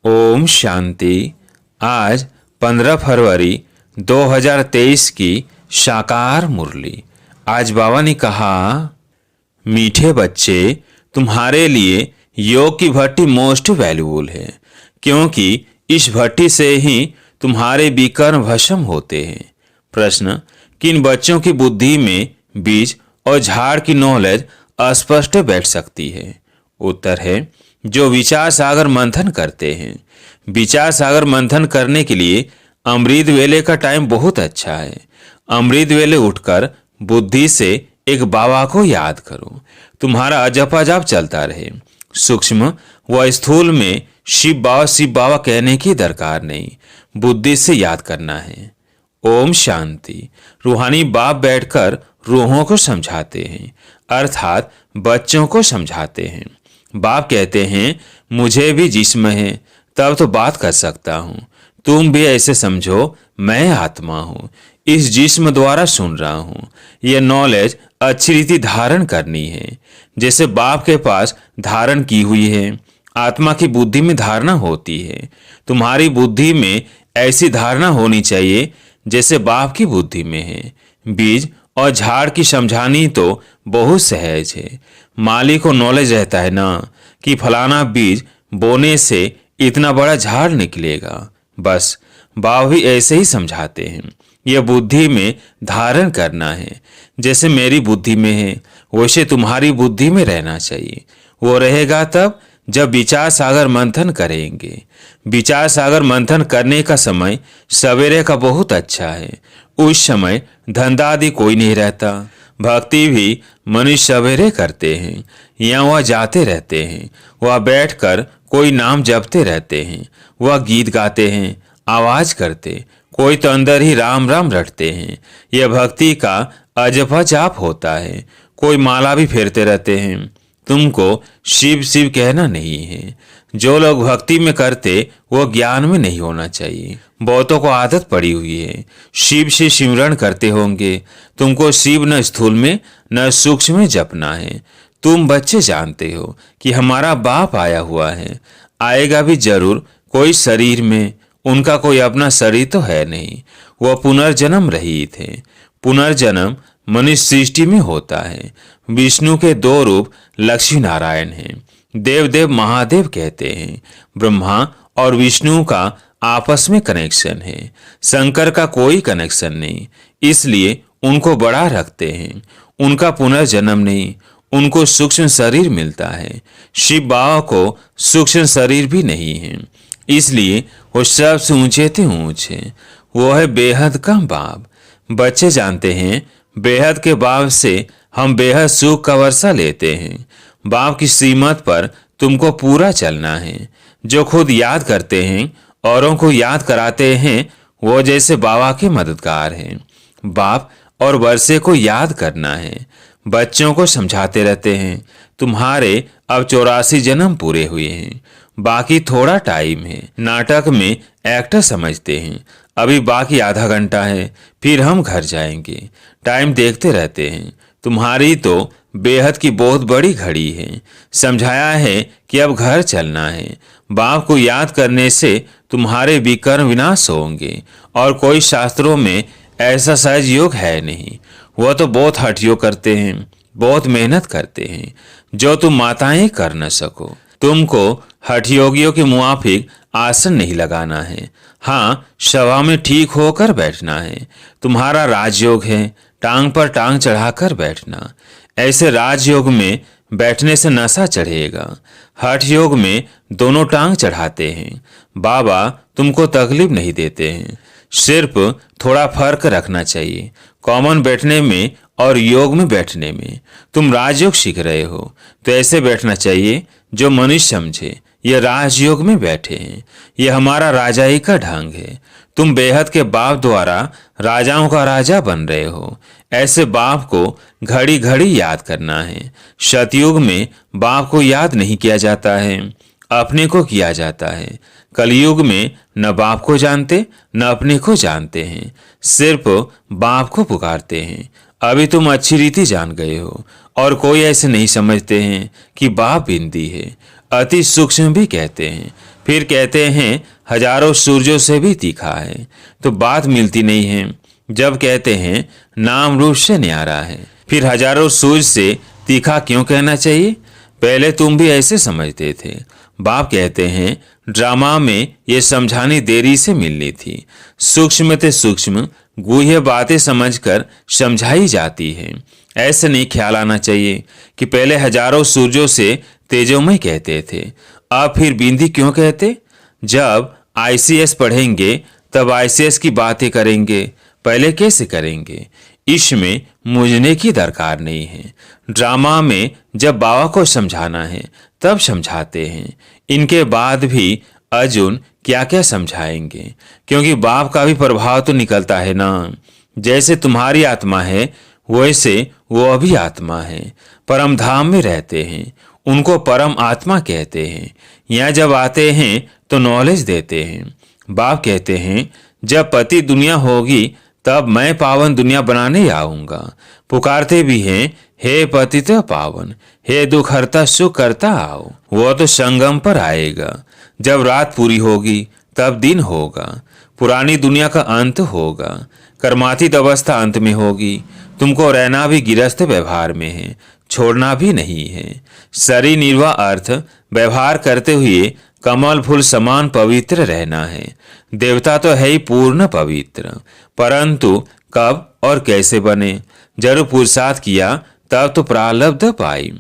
ओम शांति। आज 15 फरवरी 2023 की साकार मुरली। आज बाबा ने कहा, मीठे बच्चे, तुम्हारे लिए योग की भट्टी मोस्ट वैल्यूबल है, क्योंकि इस भट्टी से ही तुम्हारे विकर्म भस्म होते हैं। प्रश्न, किन बच्चों की बुद्धि में बीज और झाड़ की नॉलेज अस्पष्ट बैठ सकती है? उत्तर है, जो विचार सागर मंथन करते हैं। विचार सागर मंथन करने के लिए अमृत वेले का टाइम बहुत अच्छा है। अमृत वेले उठकर बुद्धि से एक बाबा को याद करो। तुम्हारा अजपा जाप चलता रहे। सूक्ष्म व स्थूल में शिव बाबा कहने की दरकार नहीं, बुद्धि से याद करना है। ओम शांति। रूहानी बाप बैठकर रूहों को समझाते हैं, अर्थात बच्चों को समझाते हैं। बाप कहते हैं, मुझे भी जिस्म है, तब तो बात कर सकता हूँ। तुम भी ऐसे समझो, मैं आत्मा हूँ, इस जिस्म द्वारा सुन रहा हूँ। यह नॉलेज अच्छी रीति धारण करनी है, जैसे बाप के पास धारण की हुई है। आत्मा की बुद्धि में धारणा होती है। तुम्हारी बुद्धि में ऐसी धारणा होनी चाहिए जैसे बाप की बुद्धि में है। बीज और झाड़ की समझानी तो बहुत सहज है। माली को नॉलेज रहता है ना कि फलाना बीज बोने से इतना बड़ा झाड़ निकलेगा। बस बाबा भी ऐसे ही समझाते हैं। यह बुद्धि में धारण करना है। जैसे मेरी बुद्धि में है, वैसे तुम्हारी बुद्धि में रहना चाहिए। वो रहेगा तब जब विचार सागर मंथन करेंगे। विचार सागर मंथन करने का समय सवेरे का बहुत अच्छा है। उस समय धंधा आदि कोई नहीं रहता। भक्ति भी मनुष्य सवेरे करते हैं। यहाँ वह जाते रहते हैं, वह बैठकर कोई नाम जपते रहते हैं, वह गीत गाते हैं, आवाज करते, कोई तो अंदर ही राम राम रटते हैं। यह भक्ति का अजपा जाप होता है। कोई माला भी फेरते रहते हैं। तुमको शिव शिव कहना नहीं है। जो लोग भक्ति में करते वो ज्ञान में नहीं होना चाहिए। बहुतों को आदत पड़ी हुई है, शिव से सिमरण करते होंगे। तुमको शिव न स्थूल में न सूक्ष्म में जपना है। तुम बच्चे जानते हो कि हमारा बाप आया हुआ है, आएगा भी जरूर कोई शरीर में। उनका कोई अपना शरीर तो है नहीं, वह पुनर्जन्म रहित है। पुनर्जन्म मनुष्य सृष्टि में होता है। विष्णु के दो रूप लक्ष्मी नारायण हैं। देव देव महादेव कहते हैं। ब्रह्मा और विष्णु का आपस में कनेक्शन है। शंकर का कोई कनेक्शन नहीं, इसलिए उनको बड़ा रखते हैं। उनका पुनर्जन्म नहीं, उनको सूक्ष्म शरीर मिलता है। शिव बाबा को सूक्ष्म शरीर भी नहीं है, इसलिए वो सबसे ऊंचे थे ऊंचे। वो है बेहद का बाप। बच्चे जानते हैं, बेहद के बाप से हम बेहद सुख का वर्षा लेते हैं। बाप की श्रीमत पर तुमको पूरा चलना है। जो खुद याद करते हैं, औरों को याद कराते हैं, वो जैसे बाबा के मददगार हैं। बाप और वर्षे को याद करना है। बच्चों को समझाते रहते हैं, तुम्हारे अब 84 जन्म पूरे हुए हैं, बाकी थोड़ा टाइम है। नाटक में एक्टर समझते हैं, अभी बाकी आधा घंटा है, फिर हम घर जाएंगे। टाइम देखते रहते हैं। तुम्हारी तो बेहद की बहुत बड़ी घड़ी है। समझाया है कि अब घर चलना है। बाप को याद करने से तुम्हारे विकर्म विनाश होंगे। और कोई शास्त्रों में ऐसा सहज योग है नहीं। वह तो बहुत हठ योग करते हैं, बहुत मेहनत करते हैं, जो तुम माताएं कर न सको। तुमको हठ योगियों के मुआफिक आसन नहीं लगाना है। हाँ, सभा में ठीक होकर बैठना है। तुम्हारा राजयोग है, टांग पर टांग चढ़ाकर बैठना। ऐसे राजयोग में बैठने से नशा चढ़ेगा। हठ योग में दोनों टांग चढ़ाते हैं। बाबा तुमको तकलीफ नहीं देते हैं। सिर्फ थोड़ा फर्क रखना चाहिए कॉमन बैठने में और योग में बैठने में। तुम राजयोग सीख रहे हो तो ऐसे बैठना चाहिए जो मनुष्य समझे। यह राजयोग में बैठे हैं। यह हमारा राजाई का ढंग है। तुम बेहद के बाप द्वारा राजाओं का राजा बन रहे हो। ऐसे बाप को घड़ी घड़ी याद करना है। सतयुग में बाप को याद नहीं किया जाता है, अपने को किया जाता है। कलयुग में न बाप को जानते न अपने को जानते हैं, सिर्फ बाप को पुकारते हैं। अभी तुम अच्छी रीति जान गए हो और कोई ऐसे नहीं समझते हैं कि बाप बिंदी है। अति सूक्ष्म भी कहते हैं। फिर कहते हैं हजारों सूरजों से भी तीखा है, तो बात मिलती नहीं है। जब कहते हैं नाम रूप से न्यारा है, फिर हजारों सूरज से तीखा क्यों कहना चाहिए? पहले तुम भी ऐसे समझते थे। बाप कहते हैं ड्रामा में ये समझानी देरी से मिलनी थी। सूक्ष्म ते सूक्ष्म गुह्य बातें समझकर समझाई जाती है। ऐसे नहीं ख्याल आना चाहिए कि पहले हजारों सूरजों से तेजोमय कहते थे, अब फिर बिंदी क्यों कहते? जब आईसीएस पढ़ेंगे तब आईसीएस की बातें करेंगे, पहले कैसे करेंगे? इसमें मुझने की दरकार नहीं है। ड्रामा में जब बाबा को समझाना है तब समझाते हैं। इनके बाद भी अर्जुन क्या क्या समझाएंगे, क्योंकि बाप का भी प्रभाव तो निकलता है ना। जैसे तुम्हारी आत्मा है वैसे वो अभी आत्मा है, परम धाम में रहते हैं, उनको परम आत्मा कहते हैं। यहाँ जब आते हैं तो नॉलेज देते हैं। बाप कहते हैं जब पति दुनिया होगी तब मैं पावन दुनिया बनाने आऊंगा। पुकारते भी हैं हे पतित पावन, हे दुख हरता सुख करता आओ। वो तो संगम पर आएगा। जब रात पूरी होगी तब दिन होगा। पुरानी दुनिया का अंत होगा। कर्मातीत अवस्था अंत में होगी। तुमको रहना भी गिरस्थ व्यवहार में है, छोड़ना भी नहीं है। शरीर निर्वाह अर्थ व्यवहार करते हुए कमल फूल समान पवित्र रहना है। देवता तो है ही पूर्ण पवित्र, परंतु कब और कैसे बने? जरूर पुरुषार्थ किया तब तो प्रारब्ध पाई।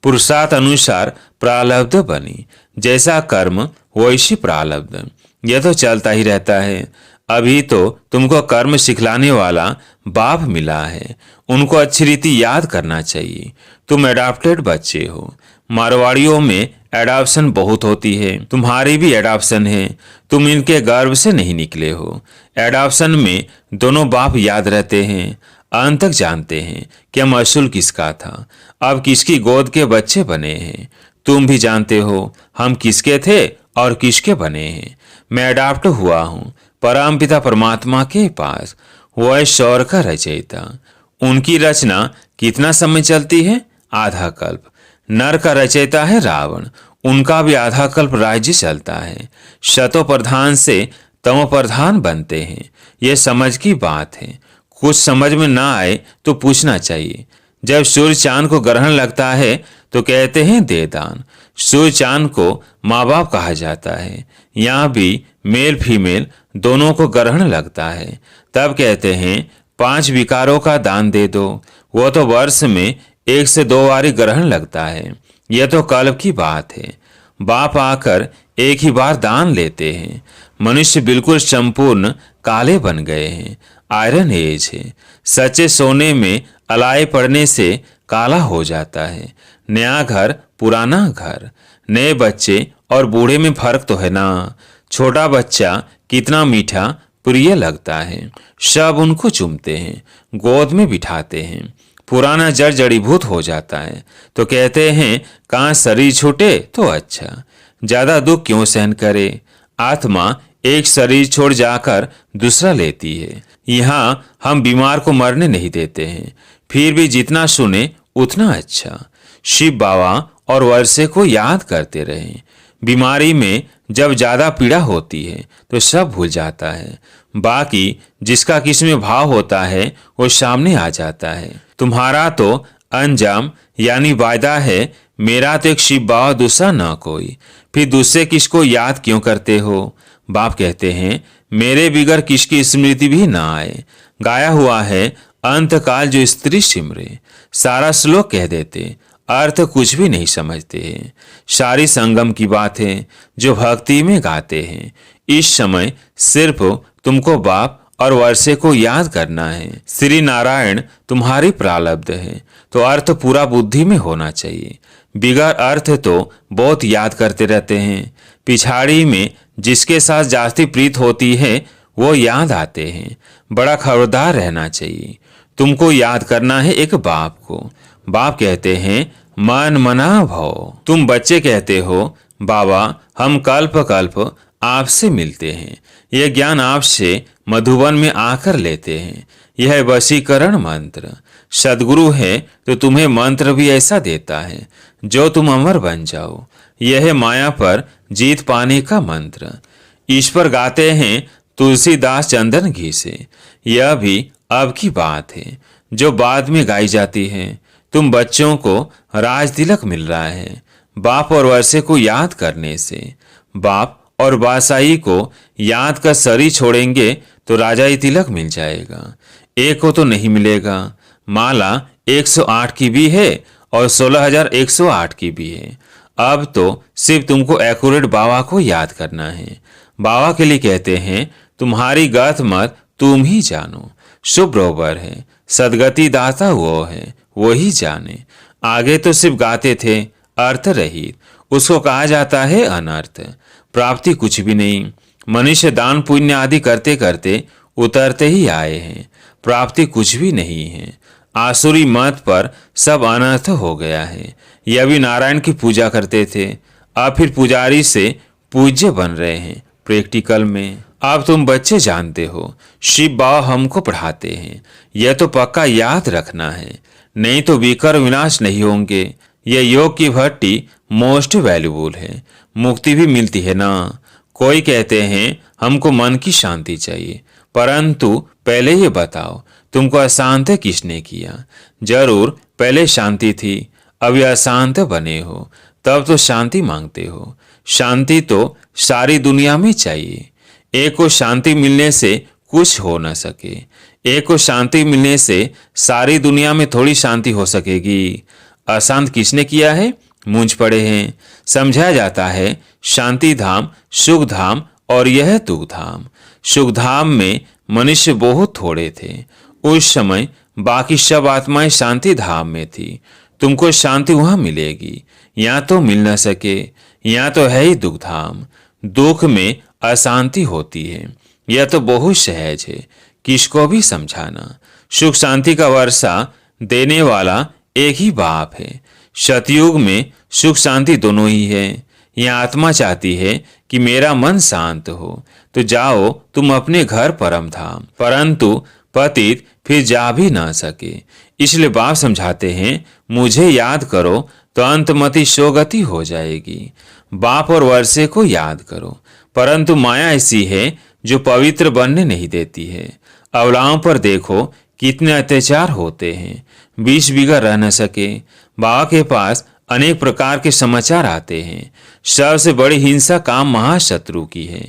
पुरुषार्थ अनुसार प्रारब्ध बनी। जैसा कर्म वैसी प्रारब्ध, यह तो चलता ही रहता है। अभी तो तुमको कर्म सिखलाने वाला बाप मिला है, उनको अच्छी रीति याद करना चाहिए। तुम एडाप्टेड बच्चे हो। मारवाड़ियों में एडाप्शन बहुत होती है, तुम्हारी भी एडाप्शन है। तुम इनके गर्भ से नहीं निकले हो। एडाप्शन में दोनों बाप याद रहते हैं, अंत तक जानते हैं कि हम असूल किसका था, अब किसकी गोद के बच्चे बने हैं। तुम भी जानते हो हम किसके थे और किसके बने हैं। मैं अडाप्ट हुआ हूँ परमपिता परमात्मा के पास, वह शौर का रचयिता। उनकी रचना कितना समय चलती है? आधा कल्प। नर का रचयिता है रावण, उनका भी आधा कल्प राज्य चलता है। शतो प्रधान से तमो प्रधान बनते हैं, यह समझ की बात है। कुछ समझ में ना आए तो पूछना चाहिए। जब सूर्य चांद को ग्रहण लगता है तो कहते हैं दे दान। सूर्य चांद को माँ बाप कहा जाता है। यहाँ भी मेल फीमेल दोनों को ग्रहण लगता है, तब कहते हैं 5 विकारों का दान दे दो। वो तो वर्ष में 1 से 2 बारी ग्रहण लगता है। यह तो कल्प की बात है। बाप आकर एक ही बार दान लेते हैं। मनुष्य बिल्कुल संपूर्ण काले बन गए हैं। आयरन एज है। सच्चे सोने में अलाए पड़ने से काला हो जाता है। नया घर पुराना घर, नए बच्चे और बूढ़े में फर्क तो है ना। छोटा बच्चा कितना मीठा प्रिय लगता है, सब उनको चूमते हैं, गोद में बिठाते हैं। पुराना जड़ जड़ीभूत हो जाता है तो कहते हैं कहाँ शरीर छूटे तो अच्छा, ज्यादा दुख क्यों सहन करे। आत्मा एक शरीर छोड़ जाकर दूसरा लेती है। यहाँ हम बीमार को मरने नहीं देते हैं, फिर भी जितना सुने उतना अच्छा। शिव बाबा और वर्षे को याद करते रहें। बीमारी में जब ज्यादा पीड़ा होती है तो सब भूल जाता है, बाकी जिसका किस में भाव होता है वो सामने आ जाता है। तुम्हारा तो अंजाम यानी वायदा है, मेरा तो एक शिव बाबा दूसरा ना कोई, फिर दूसरे किसको याद क्यों करते हो? बाप कहते हैं मेरे बिगर किसकी स्मृति भी ना आए। गाया हुआ है अंत काल जो स्त्री सिमरे। सारा श्लोक कह देते, अर्थ कुछ भी नहीं समझते हैं। सारी संगम की बात है जो भक्ति में गाते हैं। इस समय सिर्फ तुमको बाप और वर्षे को याद करना है। श्री नारायण तुम्हारी प्रारब्ध है तो अर्थ पूरा बुद्धि में होना चाहिए। बिगर अर्थ तो बहुत याद करते रहते हैं। पिछाड़ी में जिसके साथ जास्ती प्रीत होती है वो याद आते हैं। बड़ा खबरदार रहना चाहिए। तुमको याद करना है एक बाप को। बाप कहते हैं मन मना भव। तुम बच्चे कहते हो बाबा हम कल्प कल्प आपसे मिलते हैं, यह ज्ञान आपसे मधुबन में आकर लेते हैं। यह वशीकरण मंत्र। सदगुरु है तो तुम्हें मंत्र भी ऐसा देता है जो तुम अमर बन जाओ। यह है माया पर जीत पाने का मंत्र। ईश्वर गाते हैं तुलसीदास चंदन घी से। यह भी अब की बात है जो बाद में गाई जाती है। तुम बच्चों को राज तिलक मिल रहा है बाप और वर्षे को याद करने से। बाप और बासाई को याद कर सरी छोड़ेंगे तो राजाई तिलक मिल जाएगा। एक को तो नहीं मिलेगा। माला 108 की भी है और 16,108 की भी है। अब तो सिर्फ तुमको एक्यूरेट बाबा को याद करना है। बाबा के लिए कहते हैं तुम्हारी गत मत तुम ही जानो। शुभ रोबर है, सदगति दाता वो है, वो ही जाने। आगे तो सिर्फ गाते थे अर्थ रहित, उसको कहा जाता है अनर्थ। प्राप्ति कुछ भी नहीं। मनुष्य दान पुण्य आदि करते करते उतरते ही आए हैं। प्राप्ति कुछ भी नहीं है। आसुरी मत पर सब अनर्थ हो गया है। यह भी नारायण की पूजा करते थे, अब फिर पुजारी से पूज्य बन रहे हैं प्रैक्टिकल में। अब तुम बच्चे जानते हो शिव बाबा हमको पढ़ाते हैं, यह तो पक्का याद रखना है, नहीं तो विकर विनाश नहीं होंगे। यह योग की भट्टी मोस्ट वैल्यूबल है। मुक्ति भी मिलती है ना। कोई कहते हैं हमको मन की शांति चाहिए, परंतु पहले ये बताओ तुमको अशांत किसने किया? जरूर पहले शांति थी, अभी अशांत बने हो, तब तो शांति मांगते हो। शांति तो सारी दुनिया में चाहिए। एक को शांति मिलने से कुछ हो न सके, एक को शांति मिलने से सारी दुनिया में थोड़ी शांति हो सकेगी। अशांत किसने किया है? मूंझ पड़े हैं। समझाया जाता है शांति धाम, सुख धाम और यह दुख धाम। सुख धाम में मनुष्य बहुत थोड़े थे। उस समय बाकी सब आत्माएं शांति धाम में थी। तुमको शांति वहां मिलेगी, यहाँ तो मिल न सके। यहाँ तो है ही दुख धाम। दुख में अशांति होती है, यह तो बहुत सहज है, किसको भी समझाना। सुख शांति का वर्षा देने वाला एक ही बाप है। सतयुग में सुख शांति दोनों ही है। यहाँ आत्मा चाहती है कि मेरा मन शांत हो, तो जाओ तुम अपने घर परम धाम, परंतु पतित फिर जा भी ना सके। इसलिए बाप समझाते हैं मुझे याद करो तो अंतमति शोगति हो जाएगी। बाप और वर्षे को याद करो, परंतु माया ऐसी है जो पवित्र बनने नहीं देती है। अवलाओं पर देखो कितने अत्याचार होते हैं, 20 बीघा रह न सके। बाबा के पास अनेक प्रकार के समाचार आते हैं। सबसे बड़ी हिंसा काम महाशत्रु की है।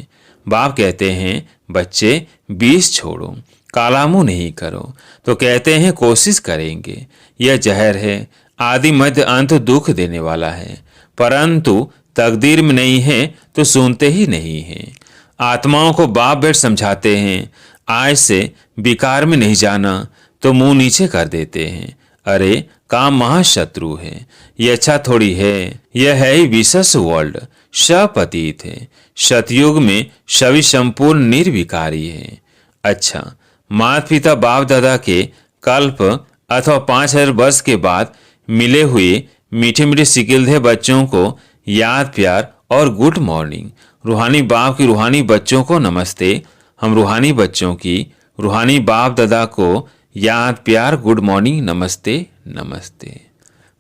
बाप कहते हैं बच्चे 20 छोड़ो, काला मुंह नहीं करो, तो कहते हैं कोशिश करेंगे। यह जहर है, आदि मध्य अंत दुख देने वाला है, परंतु तकदीर में नहीं है तो सुनते ही नहीं है। आत्माओं को बाप बेट समझाते हैं आज से विकार में नहीं जाना, तो मुंह नीचे कर देते हैं। अरे काम महाशत्रु है, ये अच्छा थोड़ी है। यह है ही विशेष वर्ल्ड, सपतीत है। सतयुग में सभी संपूर्ण निर्विकारी है। अच्छा, माता पिता बाप दादा के कल्प अथवा 5000 वर्ष के बाद मिले हुए मीठे मीठे सिकिलधे बच्चों को याद प्यार और गुड मॉर्निंग। रूहानी बाप की रूहानी बच्चों को नमस्ते। हम रूहानी बच्चों की रूहानी बाप दादा को याद प्यार गुड मॉर्निंग नमस्ते नमस्ते।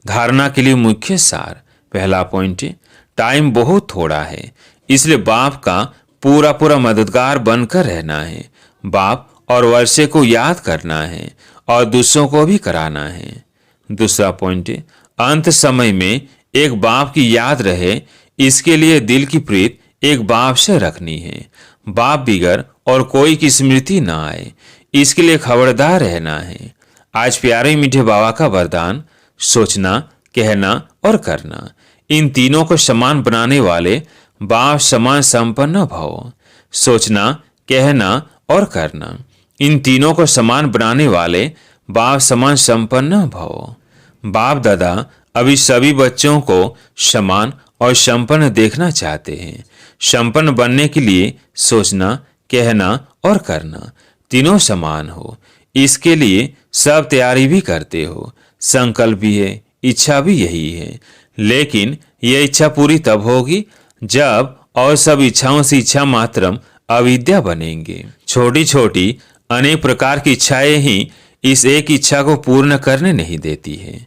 धारणा के लिए मुख्य सार। पहला पॉइंट, टाइम बहुत थोड़ा है, इसलिए बाप का पूरा पूरा मददगार बनकर रहना है। बाप और वर्षे को याद करना है और दूसरों को भी कराना है। दूसरा पॉइंट, अंत समय में एक बाप की याद रहे, इसके लिए दिल की प्रीत एक बाप से रखनी है। बाप बिगर और कोई की स्मृति ना आए, इसके लिए खबरदार रहना है। आज प्यारे मीठे बाबा का वरदान, सोचना, कहना और करना, इन तीनों को समान बनाने वाले बाप समान संपन्न भव। सोचना, कहना और करना, इन तीनों को समान बनाने वाले बाप समान संपन्न भव। बाप दादा अभी सभी बच्चों को समान और संपन्न देखना चाहते हैं। संपन्न बनने के लिए सोचना, कहना और करना तीनों समान हो, इसके लिए सब तैयारी भी करते हो। संकल्प भी है, इच्छा भी यही है, लेकिन यह इच्छा पूरी तब होगी जब और सब इच्छाओं से इच्छा मात्रम अविद्या बनेंगे। छोटी छोटी अनेक प्रकार की इच्छाएं ही इस एक इच्छा को पूर्ण करने नहीं देती है।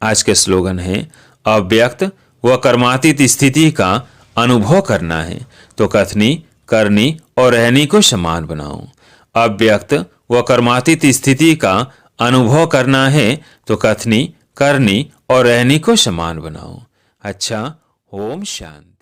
आज के स्लोगन है अव्यक्त व कर्मातीत स्थिति का अनुभव करना है तो कथनी, करनी और रहनी को समान बनाओ। अव्यक्त व कर्मातीत स्थिति का अनुभव करना है तो कथनी, करनी और रहनी को समान बनाओ। अच्छा, ओम शांति।